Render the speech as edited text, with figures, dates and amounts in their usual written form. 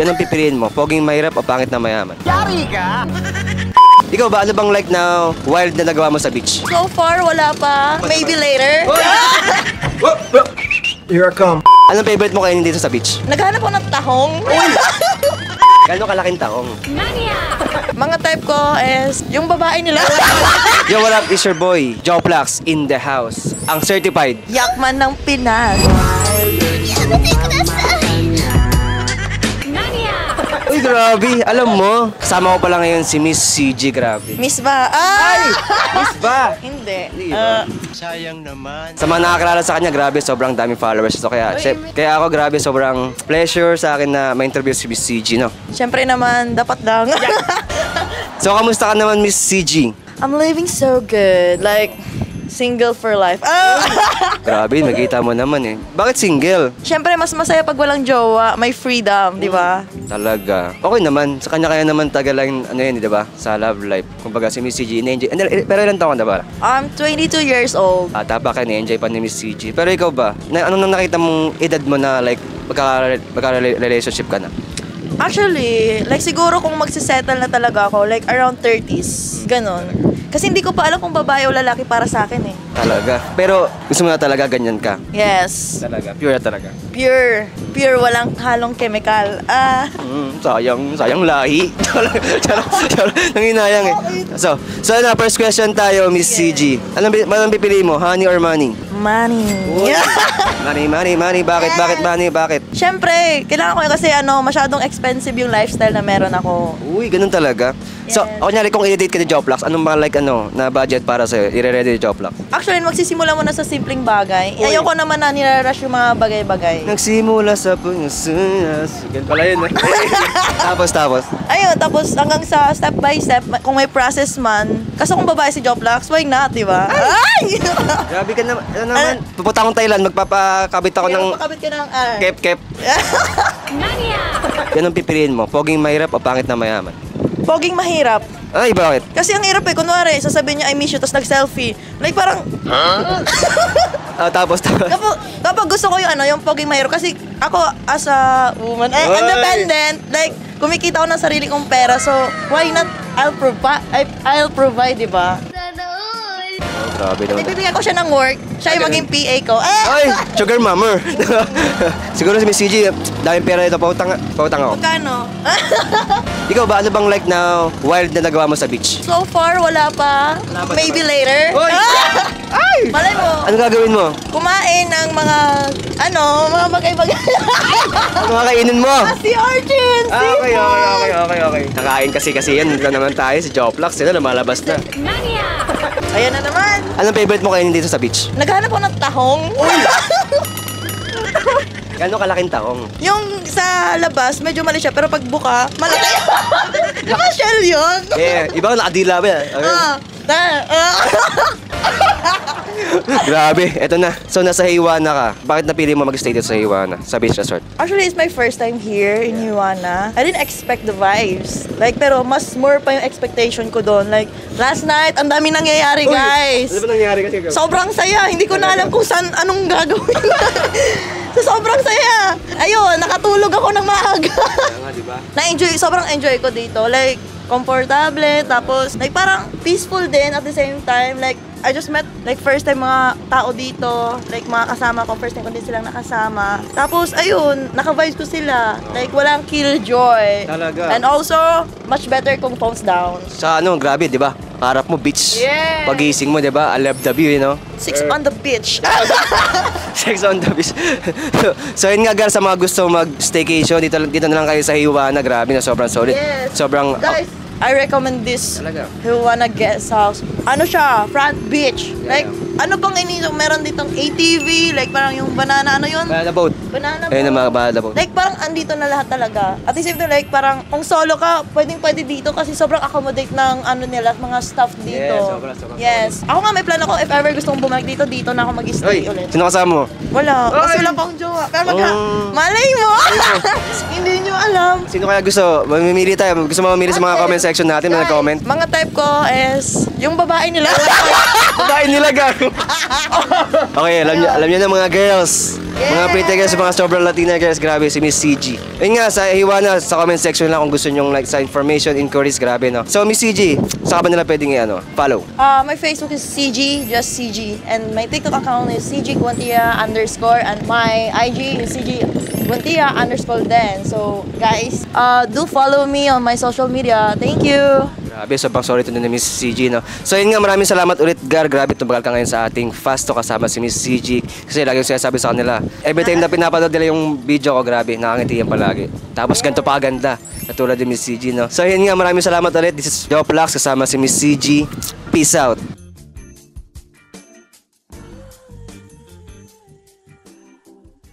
Yan ang pipiliin mo, poging mahirap o pangit na mayaman? Yari ka! Ikaw ba, ano bang like na wild na nagawa mo sa beach? So far, wala pa. Maybe later. Here I come. Anong favorite mo kainin dito sa beach? Naghanap ako ng tahong. Gano'ng kalaking taong? Mga type ko is yung babae nila. Yo, what up? It's your boy, Joplax in the house. Ang certified. Yakman ng Pinas. Uy, grabe. Alam mo, kasama ko pala ngayon si Miss CG, grabe. Miss ba? Ay! Miss ba? Hindi. Sayang naman. Sa mga nakakilala sa kanya, grabe, sobrang daming followers. So, kaya ako, grabe, sobrang pleasure sa akin na ma-interview si Miss CG, no? Siyempre naman, dapat lang. So, kamusta ka naman, Miss CG? I'm living so good. Like, single for life. Grabe, nakita mo naman eh. Bakit single? Siyempre, mas masaya pag walang jowa. May freedom, di ba? Talaga. Okay naman. Sa kanya-kaya naman tagalang, ano yun, di ba? Sa love life. Kumbaga si Miss CG, in-enjoy. Pero ilan taon ka na ba? I'm 22 years old. Tapa ka, ni-enjoy pa ni Miss CG. Pero ikaw ba? Ano nang nakita mong edad mo na like, magka-relationship ka na? Actually, like siguro kung magsisettle na talaga ako, like around 30s. Ganon. Kasi hindi ko pa alam kung babae o lalaki para sa akin eh. Talaga. Pero gusto mo na talaga ganyan ka? Yes. Talaga. Pure na talaga. Pure. Pure, walang halong chemical. Sayang lahi. Charot. Nanginayang eh. So na, first question tayo, Miss CG. Anong pipili mo? Honey or money? Money. Money. Bakit? Siyempre, kailangan ko yun kasi masyadong expensive yung lifestyle na meron ako. Uy, ganun talaga. So, kunyari kung i-date ka ni Joplax, anong ba like na budget para sa'yo? I-ready ni Joplax? Actually, magsisimula muna sa simpleng bagay. Ayoko naman na nirarush yung mga bagay-bagay. Nagsimula sa pangasunas. Ganun pala yun eh. Tapos. Ayun, tapos hanggang sa step by step, kung may process man, kasi kung babae si Joplax, why not, di ba? Ay! Grabe ka naman. Ano naman? Pupunta akong Thailand, magpapakabit ako ng... Magpakabit ka ng... Kep. Yan ang pipiliin mo, poging mahirap o pangit na mayaman? Poging mahirap. Ay, bakit? Kasi ang hirap eh, kunwari, sasabihin niya, I miss you, tapos nag-selfie. Like parang... Tapos. Kapag gusto ko yung poging mahirap, kasi ako as a woman, independent, like, kumikita ko ng sarili kong pera, so why not, I'll provide, di ba? Grabe naman. Ibibigyan ko siya ng work, siya yung maging PA ko. Ay, sugar mama. Siguro si Miss CG, daming pera ito, pautang ako. Magkano? Ikaw ba, ano bang like na wild na nagawa mo sa beach? So far, wala pa. Maybe later. Ay! Malay mo, Ano gagawin mo? kumain ng mga bagay-bagay. Ano kakainin mo? Sea urchin! Okay. Nakain kasi yan. Dito naman tayo, si Joplax. Sila lumalabas na. Ayan na naman. Anong favorite mo kainin dito sa beach? Naghanap ako ng tahong. Gano'ng kalaking taong? Yung sa labas, medyo mali siya, pero pag buka, malaki. Naka-shell yun. Yeah, iba nakadila ba yan? Grabe, eto na. So, nasa Hiwana ka. Bakit napili mo mag-stay dito sa Hiwana, sa beach resort? Actually, it's my first time here in Hiwana. I didn't expect the vibes. Like, pero mas more pa yung expectation ko doon. Like, last night, ang dami nangyayari, guys. Ano ba nangyari kasi? Sobrang saya. Hindi ko na alam kung anong gagawin. So, sobrang saya. Ayun, nakatulog ako ng maaga. Diba? Sobrang enjoy ko dito. Like, komportable, tapos, like, parang peaceful din at the same time. Like, I just met, like, first time mga tao dito. Like, mga kasama ko, first time ko din silang nakasama. Tapos, ayun, naka-vibes ko sila. Like, walang killjoy. Talaga. And also, much better kung phones down. Sa grabe, di ba? Harap mo, beach. Yeah. Pagising mo, di ba? I love the view, you know? 6 on the beach. Sex on the beach. So, yun nga, girl, sa mga gusto mag-staycation, dito na lang kayo sa Hiwana. Grabe na, sobrang solid. Yes. Sobrang... Guys, I recommend this. Talaga? Hiwana Guest House. Ano siya? Front beach. Yeah. Like, ano bang meron ditong ATV? Like, parang yung banana, ano yun? Banana boat. Banana boat. Ayun ang mga banana boat. Like, parang andito na lahat talaga. At the same time, like, parang kung solo ka, pwede dito kasi sobrang accommodate ng nila, mga staff dito. Yes, sobrang. Yes. Ako nga, may plan ako, if ever gusto kong bumalik dito na ako mag-stay ulit. Sino kasama mo? Wala. Kasi wala pang jowa. Pero malay mo! Hindi nyo alam. Sino kaya gusto? Mamimili tayo. Gusto mo mamili sa mga comment section natin na nag-comment? Mga type ko is yung babae nila. Babae nila, gago. Okay, alam niyo na mga girls. Mga pretty girls, mga sobrang Latina girls, grabe si Miss CG. Ayun nga, sa hiwa na, sa comment section lang kung gusto nyong like sa information, inquiries, grabe no. So Miss CG, saan ka ba nila pwedeng follow? My Facebook is CG, just CG. And my TikTok account is CG Guantia _ and my IG is CG Guantia _ then. So guys, do follow me on my social media. Thank you. Grabe, sobrang sorry to na ni Miss CG, no? So yun nga, maraming salamat ulit, Gar. Grabe, tumagal ka ngayon sa ating Fast Talk kasama si Miss CG. Kasi lagi yung sinasabi sa kanila, every time na pinapanood nila yung video ko, grabe, nakangiti yan palagi. Tapos ganito pa ganda, katulad ni Miss CG, no? So yun nga, maraming salamat ulit. This is Joe Plax kasama si Miss CG. Peace out.